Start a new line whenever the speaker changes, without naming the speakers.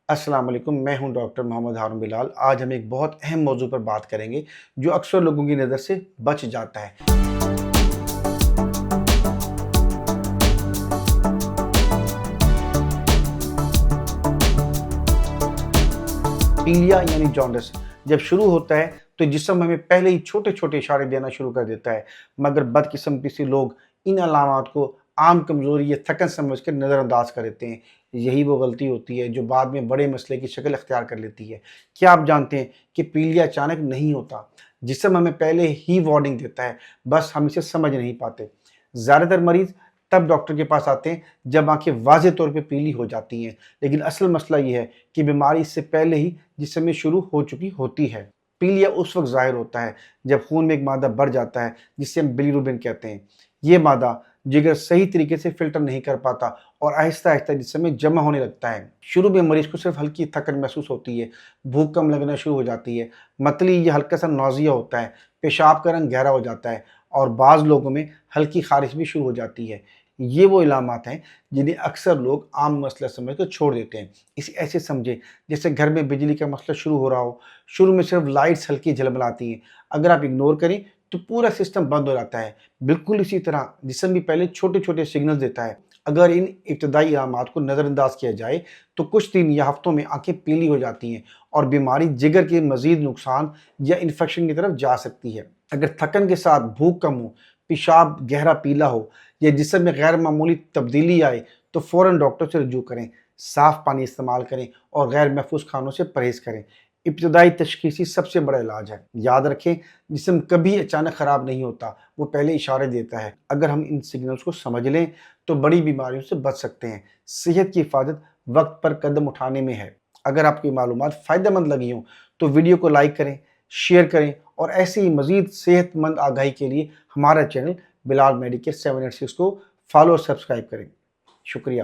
السلام علیکم، میں ہوں ڈاکٹر محمد ہارون بلال۔ آج ہم ایک بہت اہم موضوع پر بات کریں گے جو اکثر لوگوں کی نظر سے بچ جاتا ہے۔ پیلیا یعنی جانڈس جب شروع ہوتا ہے تو جسم ہمیں پہلے ہی چھوٹے چھوٹے اشارے دینا شروع کر دیتا ہے، مگر بدقسمتی سے لوگ ان علامات کو عام کمزوری یا تھکن سمجھ کر نظر انداز کر دیتے ہیں۔ یہی وہ غلطی ہوتی ہے جو بعد میں بڑے مسئلے کی شکل اختیار کر لیتی ہے۔ کیا آپ جانتے ہیں کہ پیلیا اچانک نہیں ہوتا؟ جسم ہمیں پہلے ہی وارننگ دیتا ہے، بس ہم اسے سمجھ نہیں پاتے۔ زیادہ تر مریض تب ڈاکٹر کے پاس آتے ہیں جب آنکھیں واضح طور پہ پیلی ہو جاتی ہیں، لیکن اصل مسئلہ یہ ہے کہ بیماری اس سے پہلے ہی جسم میں شروع ہو چکی ہوتی ہے۔ پیلیا اس وقت ظاہر ہوتا ہے جب خون میں ایک مادہ بڑھ جاتا ہے جسے ہم بلیروبن کہتے ہیں۔ یہ مادہ جگر صحیح طریقے سے فلٹر نہیں کر پاتا اور آہستہ آہستہ جسم میں جمع ہونے لگتا ہے۔ شروع میں مریض کو صرف ہلکی تھکن محسوس ہوتی ہے، بھوک کم لگنا شروع ہو جاتی ہے، متلی یا ہلکا سا نوزیہ ہوتا ہے، پیشاب کا رنگ گہرا ہو جاتا ہے اور بعض لوگوں میں ہلکی خارش بھی شروع ہو جاتی ہے۔ یہ وہ علامات ہیں جنہیں اکثر لوگ عام مسئلہ سمجھ کر چھوڑ دیتے ہیں۔ اسے ایسے سمجھیں جیسے گھر میں بجلی کا مسئلہ شروع ہو رہا ہو۔ شروع میں صرف لائٹس ہلکی جھلملاتی ہیں، اگر آپ اگنور کریں تو پورا سسٹم بند ہو جاتا ہے۔ بالکل اسی طرح جسم بھی پہلے چھوٹے چھوٹے سگنل دیتا ہے۔ اگر ان ابتدائی علامات کو نظر انداز کیا جائے تو کچھ دن یا ہفتوں میں آنکھیں پیلی ہو جاتی ہیں اور بیماری جگر کے مزید نقصان یا انفیکشن کی طرف جا سکتی ہے۔ اگر تھکن کے ساتھ بھوک کم ہو، پیشاب گہرا پیلا ہو یا جسم میں غیر معمولی تبدیلی آئے تو فوراً ڈاکٹر سے رجوع کریں۔ صاف پانی استعمال کریں اور غیر محفوظ کھانوں سے پرہیز کریں۔ ابتدائی تشخیصی سب سے بڑا علاج ہے۔ یاد رکھیں، جسم کبھی اچانک خراب نہیں ہوتا، وہ پہلے اشارے دیتا ہے۔ اگر ہم ان سگنلز کو سمجھ لیں تو بڑی بیماریوں سے بچ سکتے ہیں۔ صحت کی حفاظت وقت پر قدم اٹھانے میں ہے۔ اگر آپ کی معلومات فائدہ مند لگی ہوں تو ویڈیو کو لائک کریں، شیئر کریں اور ایسے ہی مزید صحت مند آگاہی کے لیے ہمارا چینل بلال میڈیکیئر 786 کو فالو اور سبسکرائب کریں۔ شکریہ۔